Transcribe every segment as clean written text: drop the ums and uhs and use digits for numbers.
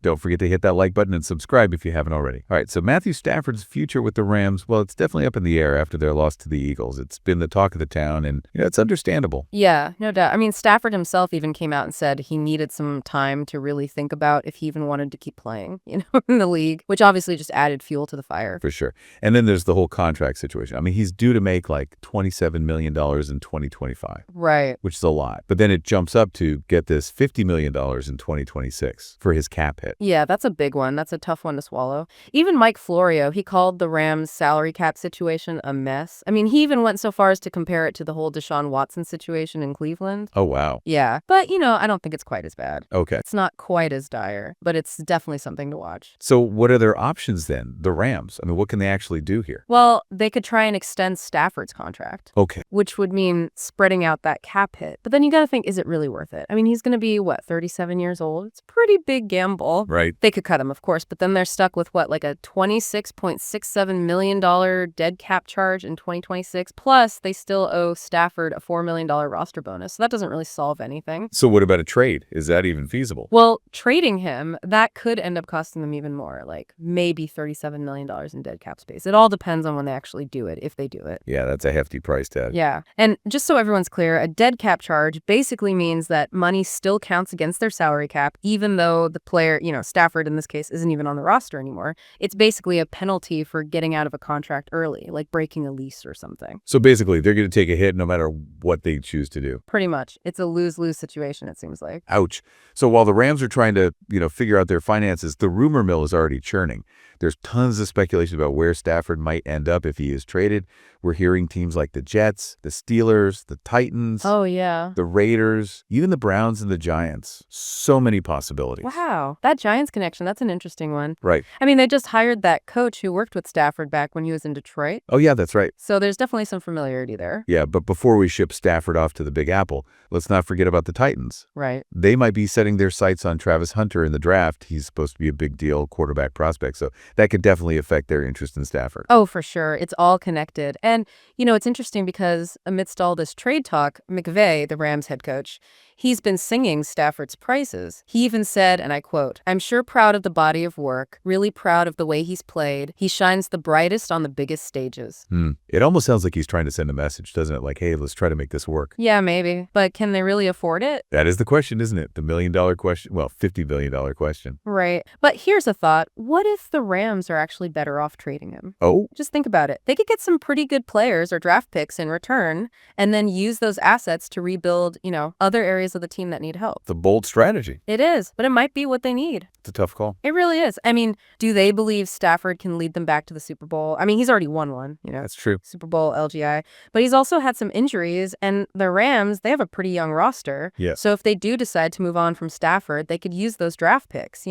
Don't forget to hit that like button and subscribe if you haven't already. All right, so Matthew Stafford's future with the Rams, well, it's definitely up in the air after their loss to the Eagles. It's been the talk of the town, and it's understandable. Yeah, no doubt. I mean, Stafford himself even came out and said he needed some time to really think about if he even wanted to keep playing, in the league, which obviously just added fuel to the fire. For sure. And then there's the whole contract situation. I mean, he's due to make like $27 million in 2025. Right. Which is a lot. But then it jumps up to, get this, $50 million in 2026 for his cap hit. Yeah, that's a big one. That's a tough one to swallow. Even Mike Florio, he called the Rams' salary cap situation a mess. I mean, he even went so far as to compare it to the whole Deshaun Watson situation in Cleveland. Oh, wow. Yeah. But, I don't think it's quite as bad. Okay. It's not quite as dire, but it's definitely something to watch. So what are their options then? The Rams. I mean, what can they actually do here? Well, they could try and extend Stafford's contract. Okay. Which would mean spreading out that cap hit. But then you got to think, is it really worth it? I mean, he's going to be, 37 years old? It's a pretty big gamble. Right. They could cut him, of course, but then they're stuck with like a $26.67 million dead cap charge in 2026. Plus, they still owe Stafford a $4 million roster bonus. So that doesn't really solve anything. So what about a trade? Is that even feasible? Well, trading him, that could end up costing them even more, like maybe $37 million in dead cap space. It all depends on when they actually do it, if they do it. Yeah, that's a hefty price tag. Yeah. And just so everyone's clear, a dead cap charge basically means that money still counts against their salary cap, even though the player, Stafford in this case, isn't even on the roster anymore. It's basically a penalty for getting out of a contract early, like breaking a lease or something. So basically, they're going to take a hit no matter what they choose to do. Pretty much. It's a lose-lose situation, it seems like. Ouch. So while the Rams are trying to, figure out their finances, the rumor mill is already churning. There's tons of speculation about where Stafford might end up if he is traded. We're hearing teams like the Jets, the Steelers, the Titans. Oh, yeah. The Raiders, even the Browns and the Giants. So many possibilities. Wow. That Giants connection, that's an interesting one. Right. I mean, they just hired that coach who worked with Stafford back when he was in Detroit. Oh, yeah, that's right. So there's definitely some familiarity there. Yeah, but before we ship Stafford off to the Big Apple, let's not forget about the Titans. Right. They might be setting their sights on Travis Hunter in the draft. He's supposed to be a big deal quarterback prospect, so that could definitely affect their interest in Stafford. Oh, for sure. It's all connected. And, it's interesting because amidst all this trade talk, McVay, the Rams head coach, he's been singing Stafford's praises. He even said, and I quote, "I'm sure proud of the body of work, really proud of the way he's played. He shines the brightest on the biggest stages." It almost sounds like he's trying to send a message, doesn't it? Like, hey, let's try to make this work. Yeah, maybe. But can they really afford it? That is the question, isn't it? The $1 million question. Well, $50 billion question. Right. But here's a thought. What if the Rams are actually better off trading him? Oh? Just think about it. They could get some pretty good players or draft picks in return and then use those assets to rebuild, other areas of the team that need help. It's a bold strategy. It is, but it might be what they need. It's a tough call. It really is. I mean, do they believe Stafford can lead them back to the Super Bowl? I mean, he's already won one, That's true. Super Bowl, LGI. But he's also had some injuries, and the Rams, they have a pretty young roster. Yeah. So if they do decide to move on from Stafford, they could use those draft picks,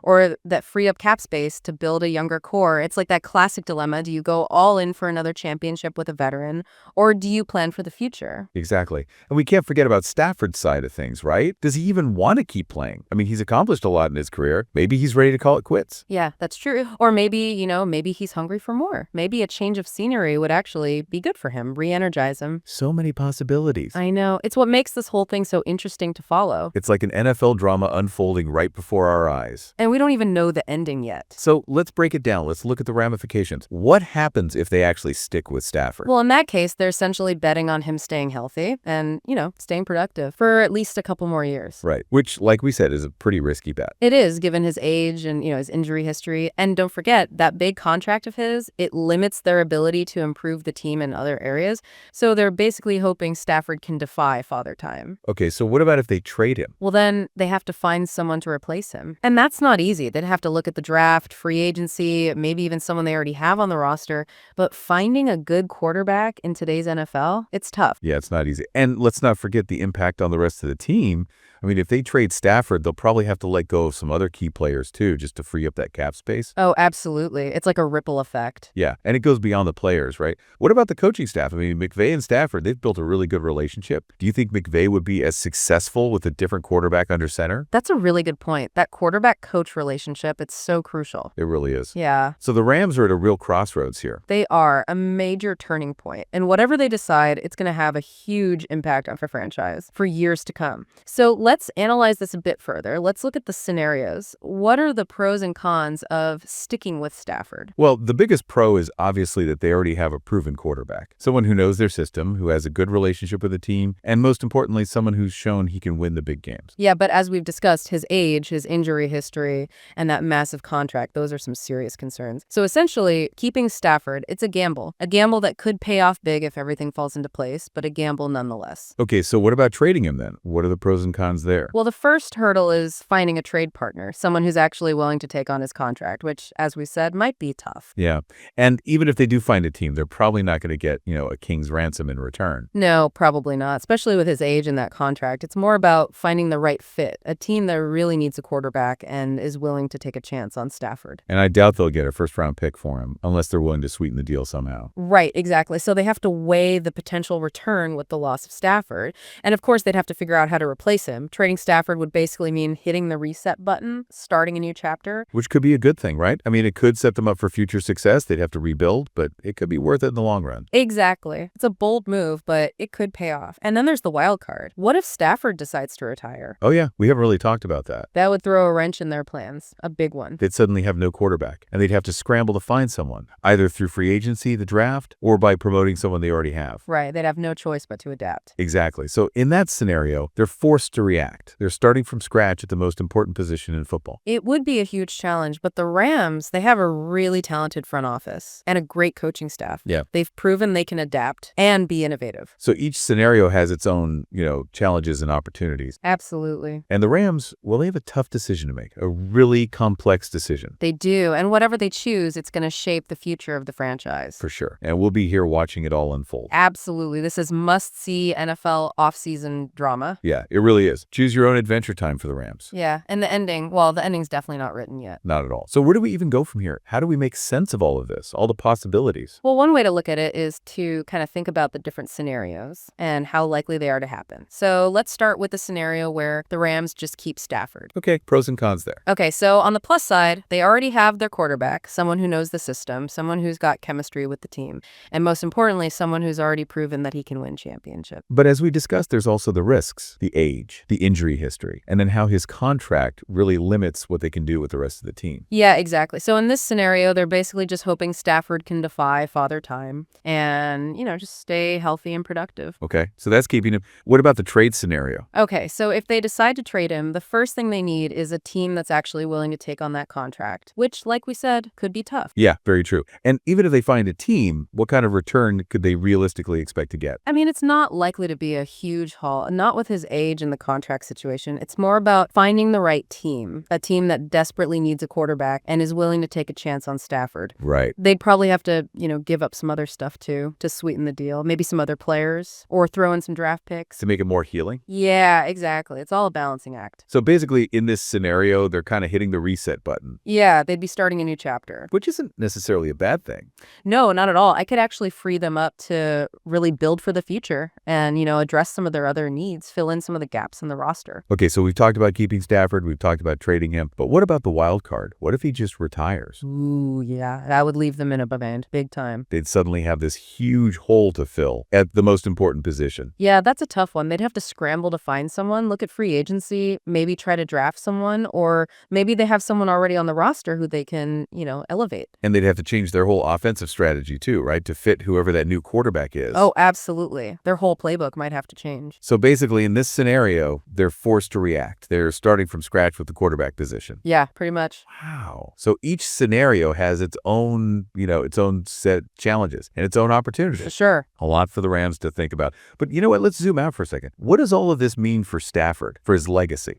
or that free up cap space to build a younger core. It's like that classic dilemma. Do you go all in for another championship with a veteran, or do you plan for the future? Exactly. And we can't forget about Stafford's side of things, right? Does he even want to keep playing? I mean, he's accomplished a lot in his career. Maybe he's ready to call it quits. Yeah, that's true. Or maybe, maybe he's hungry for more. Maybe a change of scenery would actually be good for him, re-energize him. So many possibilities. I know. It's what makes this whole thing so interesting to follow. It's like an NFL drama unfolding right before our eyes. And we don't even know the ending yet. So let's break it down. Let's look at the ramifications. What happens if they actually stick with Stafford? Well, in that case, they're essentially betting on him staying healthy and, staying productive for at least a couple more years. Right. Which, like we said, is a pretty risky bet. It is, given his age and, his injury history. And don't forget, that big contract of his, it limits their ability to improve the team in other areas. So they're basically hoping Stafford can defy Father Time. Okay, so what about if they trade him? Well, then they have to find someone to replace him. And that's not easy. They'd have to look at the draft, free agency, maybe even someone they already have on the roster. But finding a good quarterback in today's NFL, it's tough. Yeah, it's not easy. And let's not forget the impact on the rest of the team. I mean, if they trade Stafford, they'll probably have to let go of some other key players too, just to free up that cap space. Oh, absolutely. It's like a ripple effect. Yeah, and it goes beyond the players, right? What about the coaching staff? I mean, McVay and Stafford, they've built a really good relationship. Do you think McVay would be as successful with a different quarterback under center? That's a really good point. That quarterback-coach relationship, it's so crucial. It really is. Yeah. So the Rams are at a real crossroads here. They are a major turning point. And whatever they decide, it's going to have a huge impact on the franchise for years to come. So let's let's analyze this a bit further. Let's look at the scenarios. What are the pros and cons of sticking with Stafford? Well, the biggest pro is obviously that they already have a proven quarterback, someone who knows their system, who has a good relationship with the team, and most importantly, someone who's shown he can win the big games. Yeah, but as we've discussed, his age, his injury history, and that massive contract, those are some serious concerns. So essentially, keeping Stafford, it's a gamble that could pay off big if everything falls into place, but a gamble nonetheless. Okay, so what about trading him then? What are the pros and cons there? Well, the first hurdle is finding a trade partner, someone who's actually willing to take on his contract, which, as we said, might be tough. Yeah, and even if they do find a team, they're probably not going to get, a king's ransom in return. No, probably not, especially with his age and that contract. It's more about finding the right fit, a team that really needs a quarterback and is willing to take a chance on Stafford. And I doubt they'll get a first-round pick for him, unless they're willing to sweeten the deal somehow. Right, exactly. So they have to weigh the potential return with the loss of Stafford. And of course, they'd have to figure out how to replace him. Trading Stafford would basically mean hitting the reset button, starting a new chapter. Which could be a good thing, right? I mean, it could set them up for future success. They'd have to rebuild, but it could be worth it in the long run. Exactly. It's a bold move, but it could pay off. And then there's the wild card. What if Stafford decides to retire? Oh yeah, we haven't really talked about that. That would throw a wrench in their plans, a big one. They'd suddenly have no quarterback, and they'd have to scramble to find someone, either through free agency, the draft, or by promoting someone they already have. Right, they'd have no choice but to adapt. Exactly. So in that scenario, they're forced to react. They're starting from scratch at the most important position in football. It would be a huge challenge, but the Rams, they have a really talented front office and a great coaching staff. Yeah. They've proven they can adapt and be innovative. So each scenario has its own, challenges and opportunities. Absolutely. And the Rams, well, they have a tough decision to make, a really complex decision. They do, and whatever they choose, it's going to shape the future of the franchise. For sure. And we'll be here watching it all unfold. Absolutely. This is must-see NFL offseason drama. Yeah, it really is. Choose your own adventure time for the Rams. Yeah, and the ending's definitely not written yet. Not at all. So where do we even go from here? How do we make sense of all of this, all the possibilities? Well, one way to look at it is to kind of think about the different scenarios and how likely they are to happen. So let's start with the scenario where the Rams just keep Stafford. Okay, pros and cons there. Okay, so on the plus side, they already have their quarterback, someone who knows the system, someone who's got chemistry with the team, and most importantly, someone who's already proven that he can win championships. But as we discussed, there's also the risks, the age, the injury history, and then how his contract really limits what they can do with the rest of the team. Yeah, exactly. So in this scenario, they're basically just hoping Stafford can defy Father Time and, just stay healthy and productive. Okay, so that's keeping him. What about the trade scenario? Okay, so if they decide to trade him, the first thing they need is a team that's actually willing to take on that contract, which, like we said, could be tough. Yeah, very true. And even if they find a team, what kind of return could they realistically expect to get? I mean, it's not likely to be a huge haul, not with his age and the contract situation. It's more about finding the right team, a team that desperately needs a quarterback and is willing to take a chance on Stafford. Right. They'd probably have to, give up some other stuff too to sweeten the deal, maybe some other players or throw in some draft picks. To make it more healing? Yeah, exactly. It's all a balancing act. So basically, in this scenario, they're kind of hitting the reset button. Yeah, they'd be starting a new chapter. Which isn't necessarily a bad thing. No, not at all. I could actually free them up to really build for the future and, address some of their other needs, fill in some of the gaps in the roster. Okay, so we've talked about keeping Stafford, we've talked about trading him, but what about the wild card? What if he just retires? Ooh, yeah, that would leave them in a bind, big time. They'd suddenly have this huge hole to fill at the most important position. Yeah, that's a tough one. They'd have to scramble to find someone, look at free agency, maybe try to draft someone, or maybe they have someone already on the roster who they can, elevate. And they'd have to change their whole offensive strategy too, right? To fit whoever that new quarterback is. Oh, absolutely. Their whole playbook might have to change. So basically, in this scenario, they're forced to react. They're starting from scratch with the quarterback position. Yeah, pretty much. Wow. So each scenario has its own, its own set challenges and its own opportunities. Sure. A lot for the Rams to think about. But you know what? Let's zoom out for a second. What does all of this mean for Stafford, for his legacy?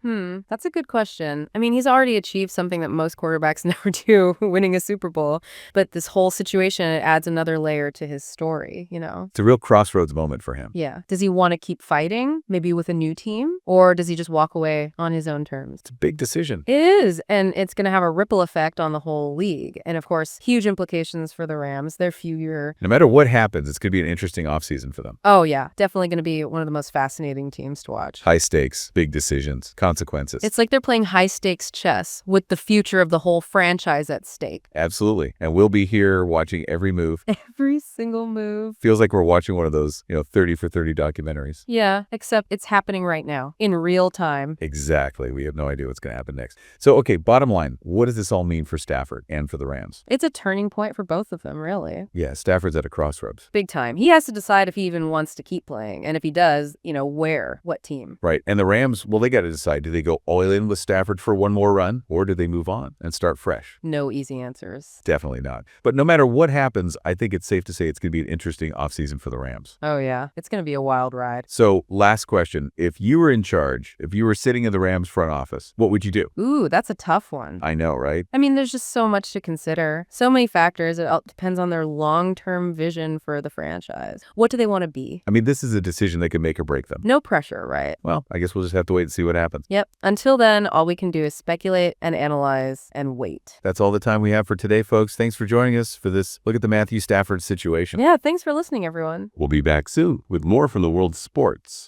That's a good question. I mean, he's already achieved something that most quarterbacks never do, winning a Super Bowl. But this whole situation, it adds another layer to his story, It's a real crossroads moment for him. Yeah. Does he want to keep fighting, maybe with a new team? Or does he just walk away on his own terms? It's a big decision. It is. And it's going to have a ripple effect on the whole league. And of course, huge implications for the Rams. Their future. No matter what happens, it's going to be an interesting offseason for them. Oh, yeah. Definitely going to be one of the most fascinating teams to watch. High stakes, big decisions, consequences. It's like they're playing high stakes chess with the future of the whole franchise at stake. Absolutely. And we'll be here watching every move. Every single move. Feels like we're watching one of those, 30 for 30 documentaries. Yeah, except it's happening right now. in real time. Exactly. We have no idea what's going to happen next. So, okay, bottom line, what does this all mean for Stafford and for the Rams? It's a turning point for both of them, really. Yeah, Stafford's at a crossroads. Big time. He has to decide if he even wants to keep playing. And if he does, where, what team. Right. And the Rams, well, they got to decide. Do they go all in with Stafford for one more run, or do they move on and start fresh? No easy answers. Definitely not. But no matter what happens, I think it's safe to say it's going to be an interesting offseason for the Rams. Oh, yeah. It's going to be a wild ride. So, last question. If you were in charge, if you were sitting in the Rams front office, what would you do? Ooh, that's a tough one. I know, right? I mean, there's just so much to consider. So many factors. It all depends on their long-term vision for the franchise. What do they want to be? I mean, this is a decision that could make or break them. No pressure, right? Well, I guess we'll just have to wait and see what happens. Yep. Until then, all we can do is speculate and analyze and wait. That's all the time we have for today, folks. Thanks for joining us for this look at the Matthew Stafford situation. Yeah, thanks for listening, everyone. We'll be back soon with more from the world of sports.